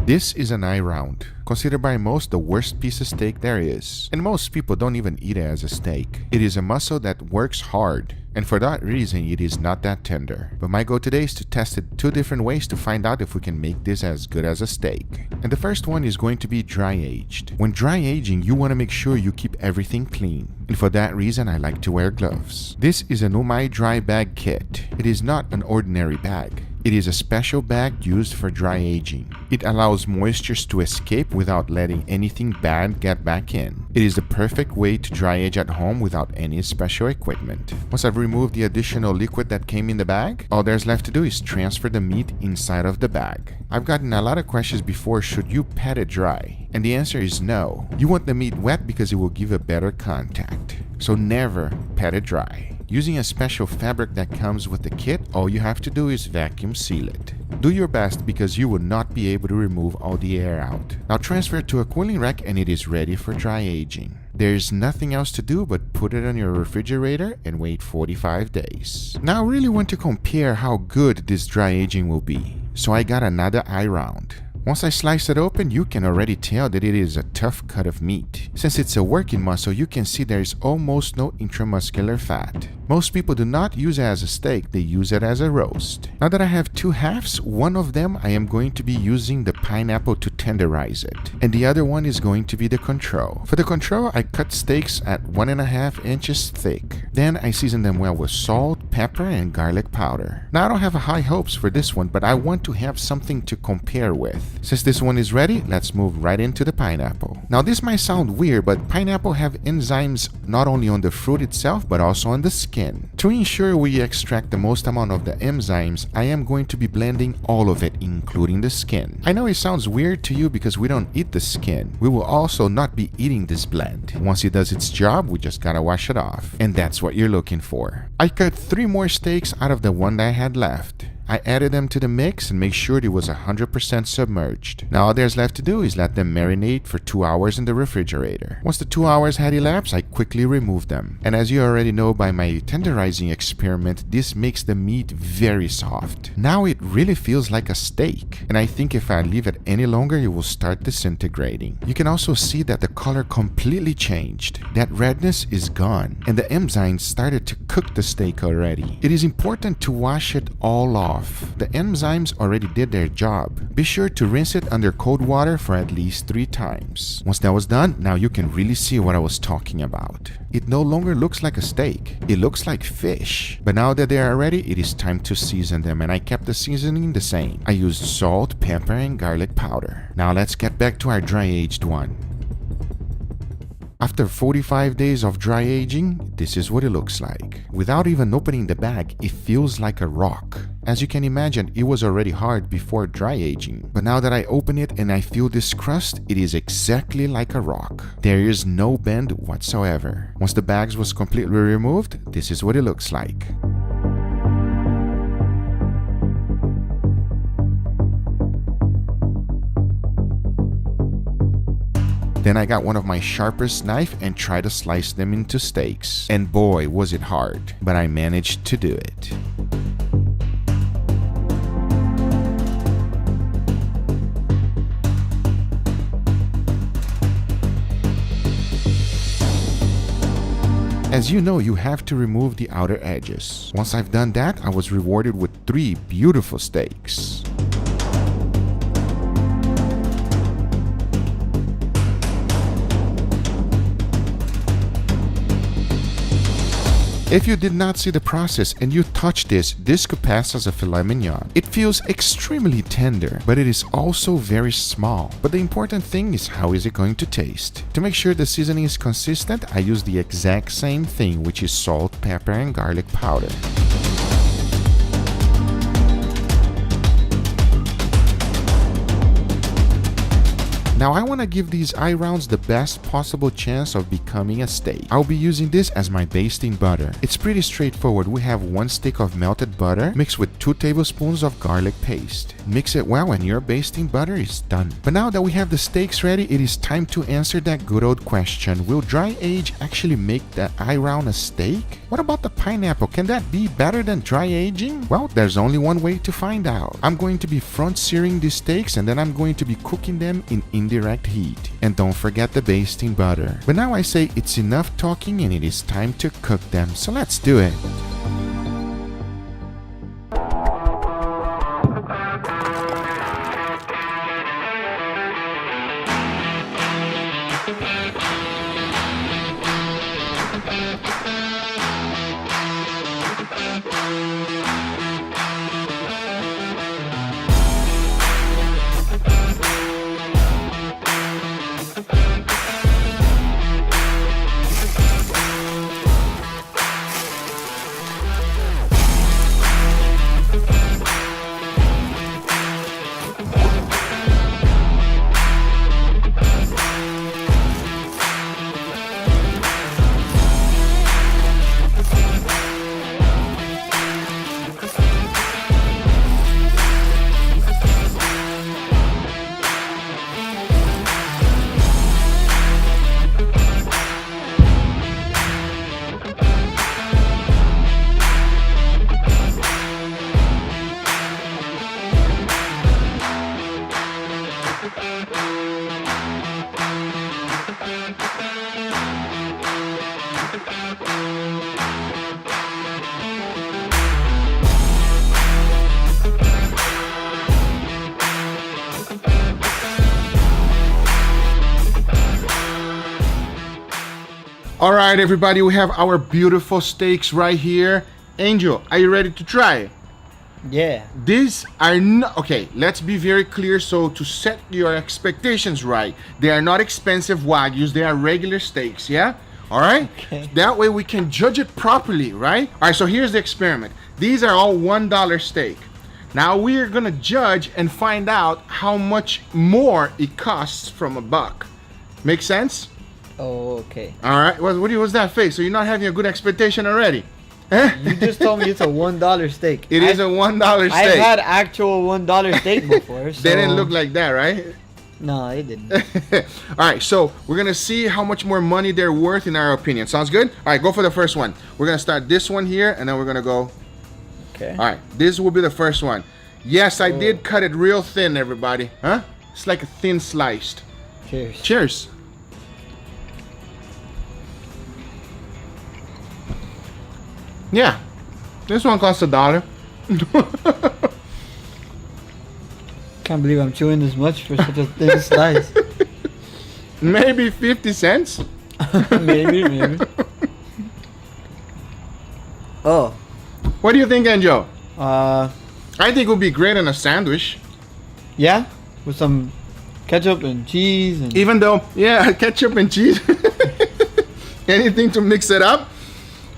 This is an eye round, considered by most the worst piece of steak there is, and most people don't even eat it as a steak. It is a muscle that works hard, and for that reason it is not that tender. But my goal today is to test it 2 different ways to find out if we can make this as good as a steak. And the first one is going to be dry aged. When dry aging, you want to make sure you keep everything clean, and for that reason I like to wear gloves. This is an Umai dry bag kit. It is not an ordinary bag. It is a special bag used for dry aging. It allows moistures to escape without letting anything bad get back in. It is the perfect way to dry age at home without any special equipment. Once I've removed the additional liquid that came in the bag, all there's left to do is transfer the meat inside of the bag. I've gotten a lot of questions before, should you pat it dry? And the answer is no. You want the meat wet because it will give a better contact. So never pat it dry. Using a special fabric that comes with the kit, all you have to do is vacuum seal it. Do your best because you will not be able to remove all the air out. Now transfer it to a cooling rack and it is ready for dry aging. There is nothing else to do but put it on your refrigerator and wait 45 days. Now I really want to compare how good this dry aging will be, so I got another eye round. Once I slice it open, you can already tell that it is a tough cut of meat. Since it's a working muscle, you can see there is almost no intramuscular fat. Most people do not use it as a steak, they use it as a roast. Now that I have 2 halves, one of them I am going to be using the pineapple to tenderize it, and the other one is going to be the control. For the control, I cut steaks at 1.5 inches thick. Then I season them well with salt, pepper, and garlic powder. Now I don't have high hopes for this one, but I want to have something to compare with. Since this one is ready, let's move right into the pineapple. Now this might sound weird, but pineapple have enzymes not only on the fruit itself, but also on the skin. To ensure we extract the most amount of the enzymes, I am going to be blending all of it, including the skin. I know it sounds weird to you because we don't eat the skin. We will also not be eating this blend. Once it does its job, we just gotta wash it off. And that's what you're looking for. I cut 3 more steaks out of the one that I had left. I added them to the mix and make sure it was 100% submerged. Now all there's left to do is let them marinate for 2 hours in the refrigerator. Once the 2 hours had elapsed, I quickly removed them. And as you already know by my tenderizing experiment, this makes the meat very soft. Now it really feels like a steak. And I think if I leave it any longer, it will start disintegrating. You can also see that the color completely changed. That redness is gone. And the enzymes started to cook the steak already. It is important to wash it all off. The enzymes already did their job. Be sure to rinse it under cold water for at least 3 times. Once that was done, now you can really see what I was talking about. It no longer looks like a steak. It looks like fish. But now that they are ready, it is time to season them, and I kept the seasoning the same. I used salt, pepper, and garlic powder. Now let's get back to our dry aged one. After 45 days of dry aging, this is what it looks like. Without even opening the bag, it feels like a rock. As you can imagine, it was already hard before dry aging. But now that I open it and I feel this crust, it is exactly like a rock. There is no bend whatsoever. Once the bags was completely removed, this is what it looks like. Then I got one of my sharpest knife and tried to slice them into steaks. And boy, was it hard, but I managed to do it. As you know, you have to remove the outer edges. Once I've done that, I was rewarded with 3 beautiful steaks. If you did not see the process and you touch this could pass as a filet mignon. It feels extremely tender, but it is also very small. But the important thing is how is it going to taste. To make sure the seasoning is consistent, I use the exact same thing, which is salt, pepper, and garlic powder. Now I want to give these eye rounds the best possible chance of becoming a steak. I'll be using this as my basting butter. It's pretty straightforward. We have 1 stick of melted butter mixed with 2 tablespoons of garlic paste. Mix it well and your basting butter is done. But now that we have the steaks ready, it is time to answer that good old question. Will dry age actually make the eye round a steak? What about the pineapple? Can that be better than dry aging? Well, there's only one way to find out. I'm going to be front searing these steaks and then I'm going to be cooking them in indirect heat. And don't forget the basting butter. But now I say it's enough talking and it is time to cook them. So let's do it. All right, everybody, we have our beautiful steaks right here. Angel, are you ready to try? Yeah. These are not, okay, let's be very clear. So to set your expectations right, they are not expensive Wagyus, they are regular steaks, yeah? All right? Okay. That way we can judge it properly, right? All right, so here's the experiment. These are all $1 steak. Now we are gonna judge and find out how much more it costs from $1. Make sense? Oh, okay. All right, what's that face? So you're not having a good expectation already? Eh? You just told me it's a $1 steak. It is a $1 steak. I've had actual $1 steak before. So... They didn't look like that, right? No, it didn't. All right, so we're gonna see how much more money they're worth in our opinion. Sounds good? All right, go for the first one. We're gonna start this one here, and then we're gonna go. Okay. All right, this will be the first one. Yes, I did cut it real thin, everybody. Huh? It's like a thin sliced. Cheers. Cheers. Yeah, this one costs $1. Can't believe I'm chewing this much for such a thin slice. Maybe 50 cents. maybe. Oh. What do you think, Angel? Uh, I think it would be great on a sandwich. yeah, with some ketchup and cheese and. Even though, yeah, ketchup and cheese. Anything to mix it up.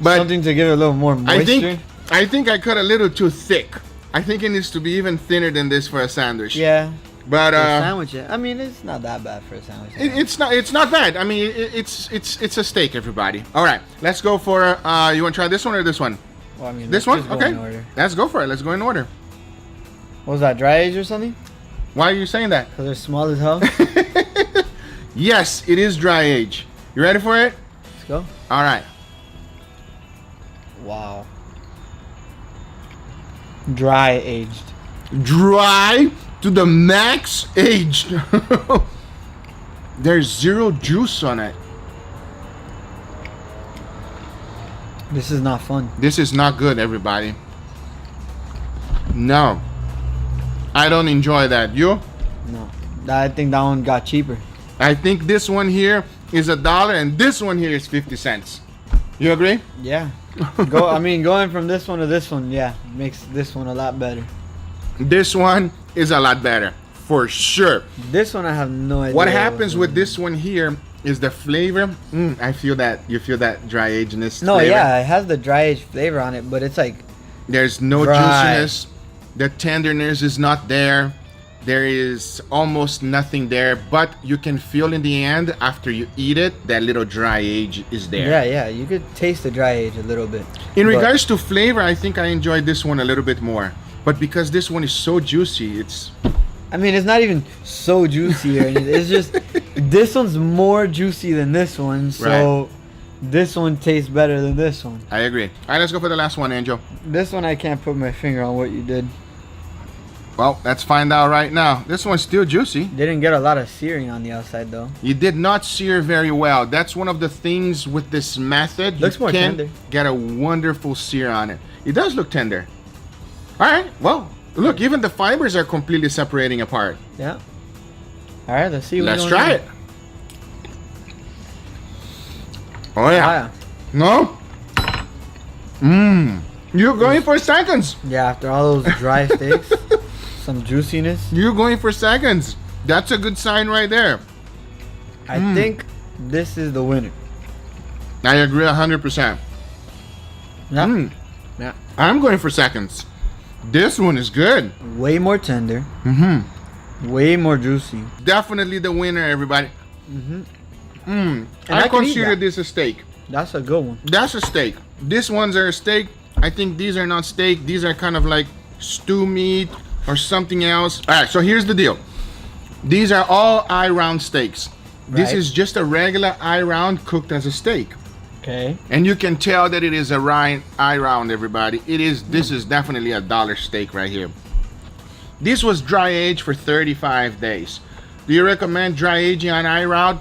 But something to give it a little more moisture. I think I cut a little too thick. I think it needs to be even thinner than this for a sandwich. Yeah. But for a sandwich, I mean, it's not that bad for a sandwich. It's not bad. I mean, it's a steak, everybody. All right, let's go for. You want to try this one or this one? Well, I mean, this one, okay. Let's go for it. Let's go in order. What was that, dry age or something? Why are you saying that? Because they're small as hell. Yes, it is dry age. You ready for it? Let's go. All right. Wow. Dry aged. Dry to the max aged. There's zero juice on it. This is not fun. This is not good, everybody. No. I don't enjoy that. You? No. I think that one got cheaper. I think this one here is $1 and this one here is 50 cents. You agree? Yeah. Going from this one to this one, yeah, makes this one a lot better. This one is a lot better, for sure. This one I have no idea. What happens with this one here is the flavor. I feel that. You feel that dry agedness. No, flavor. yeah, it has the dry aged flavor on it, but it's like there's no dry. juiciness. The tenderness is not there. there is almost nothing there, but you can feel in the end after you eat it that little dry age is there. Yeah, you could taste the dry age a little bit. In But- regards to flavor, I think I enjoyed this one a little bit more. But because this one is so juicy, it's I mean, it's not even so juicy or anything. It's just this one's more juicy than this one, so this one tastes better than this one. I agree. All right, let's go for the last one, Angel. This one I can't put my finger on what you did. Well, let's find out right now. This one's still juicy. Didn't get a lot of searing on the outside though. You did not sear very well. That's one of the things with this method. Looks you more can tender. get a wonderful sear on it. It does look tender. All right, well, look, even the fibers are completely separating apart. Yeah. All right, let's see. Let's try it. Oh yeah. No? You're going for seconds. Yeah, after all those dry steaks, some juiciness. You're going for seconds. That's a good sign right there. I think this is the winner. I agree 100%. Yeah. Yeah. I'm going for seconds. This one is good. Way more tender. Way more juicy. Definitely the winner, everybody. And I I can eat consider that. this a steak. That's a good one. That's a steak. These ones are a steak. I think these are not steak. These are kind of like stew meat or something else. All right, so here's the deal. These are all eye round steaks. This Right. is just a regular eye round cooked as a steak. Okay. And you can tell that it is a eye round, everybody. This is definitely a dollar steak right here. This was dry aged for 35 days. Do you recommend dry aging on eye round?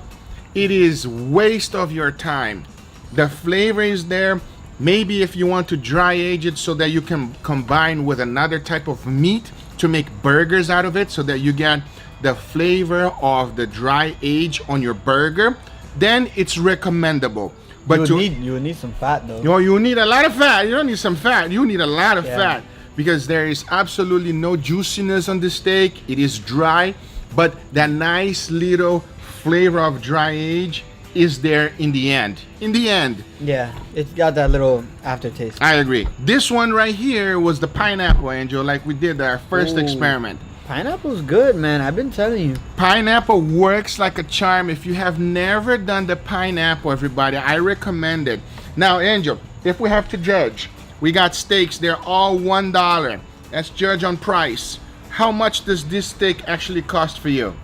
It is waste of your time. The flavor is there. Maybe if you want to dry age it so that you can combine with another type of meat to make burgers out of it so that you get the flavor of the dry age on your burger, then it's recommendable. But you would need some fat though. you need a lot of fat. You don't need some fat. You need a lot of Yeah. fat because there is absolutely no juiciness on the steak. It is dry, but that nice little flavor of dry age is there in the end. In the end, Yeah, it's got that little aftertaste. I agree. This one right here was the pineapple, Angel, like we did our first Ooh. experiment. Pineapple's good, man. I've been telling you. Pineapple works like a charm. If you have never done the pineapple, everybody, I recommend it. Now, Angel, if we have to judge, we got steaks. They're all $1. Let's judge on price. How much does this steak actually cost for you?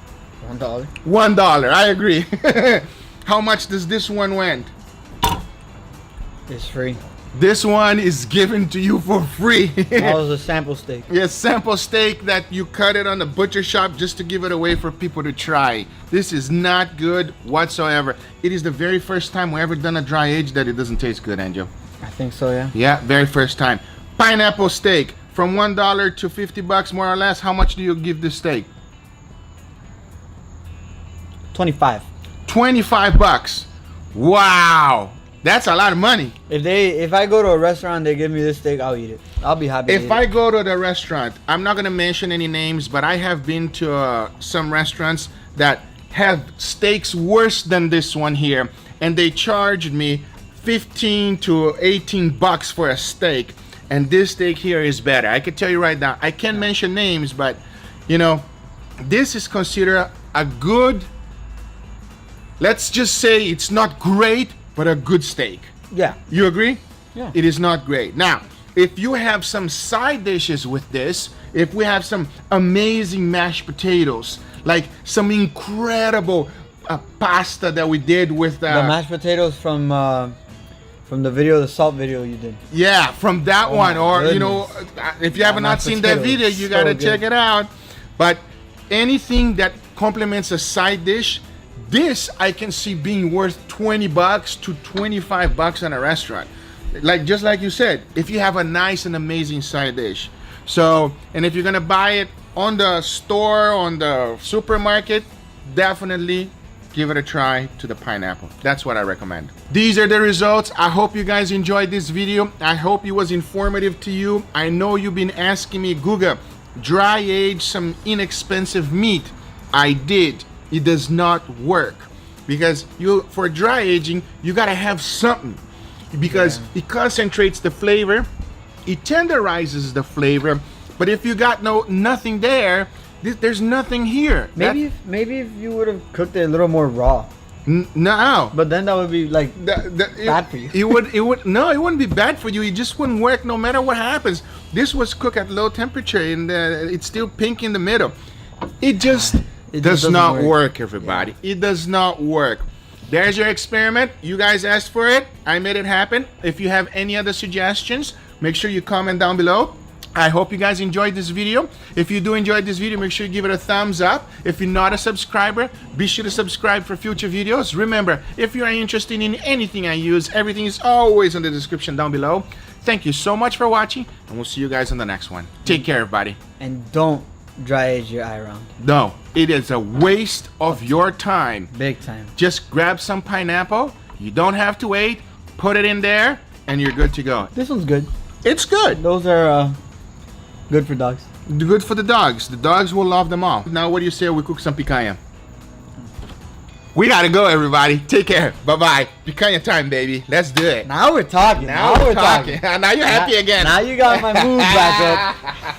$1. $1. I agree. How much does this one went? It's free. This one is given to you for free. That was a sample steak. Yeah, sample steak that you cut it on the butcher shop just to give it away for people to try. This is not good whatsoever. It is the very first time we ever done a dry age that it doesn't taste good, Angel. I think so, yeah. Yeah, very first time. Pineapple steak from $1 to $50 more or less. How much do you give this steak? 25. $25. Wow, that's a lot of money. If I go to a restaurant, they give me this steak, I'll eat it. I'll be happy. to If eat I it. go to the restaurant, I'm not going to mention any names, but I have been to some restaurants that have steaks worse than this one here, and they charged me 15 to 18 bucks for a steak, and this steak here is better. I can tell you right now. I can't mention names, but you know, this is considered a good, let's just say it's not great, but a good steak. Yeah. You agree? Yeah. It is not great. Now, if you have some side dishes with this, if we have some amazing mashed potatoes, like some incredible pasta that we did with The mashed potatoes from the video, the salt video you did. yeah, from that Oh one, my or you know, if you have not mashed seen that potato video, is you so gotta good. check it out. But anything that complements a side dish, this I can see being worth $20 to $25 in a restaurant. Like just like you said, if you have a nice and amazing side dish. So, and if you're gonna buy it on the store, on the supermarket, definitely give it a try to the pineapple. That's what I recommend. These are the results. I hope you guys enjoyed this video. I hope it was informative to you. I know you've been asking me, Guga, dry age some inexpensive meat. I did. It does not work because for dry aging, you gotta have something because it concentrates the flavor, it tenderizes the flavor. But if you got nothing there, There's nothing here. Maybe if you would have cooked it a little more raw, No. but then that would be like bad for you. It wouldn't be bad for you. It just wouldn't work no matter what happens. This was cooked at low temperature and it's still pink in the middle. It just does not work, everybody. It does not work. There's your experiment. You guys asked for it. I made it happen. If you have any other suggestions, make sure you comment down below. I hope you guys enjoyed this video. If you do enjoy this video, make sure you give it a thumbs up. If you're not a subscriber, be sure to subscribe for future videos. Remember, if you are interested in anything I use, everything is always in the description down below. Thank you so much for watching, and we'll see you guys on the next one. Take care, everybody. And don't dry age your eye round. No, it is a waste of your time. Big time. Just grab some pineapple. You don't have to wait. Put it in there, and you're good to go. This one's good. It's good. Those are good for dogs. Good for the dogs. The dogs will love them all. Now, what do you say we cook some picanha? We gotta go, everybody. Take care. Bye-bye. Picanha time, baby. Let's do it. Now we're talking. Now we're talking. Now you're happy again. Now you got my mood back up.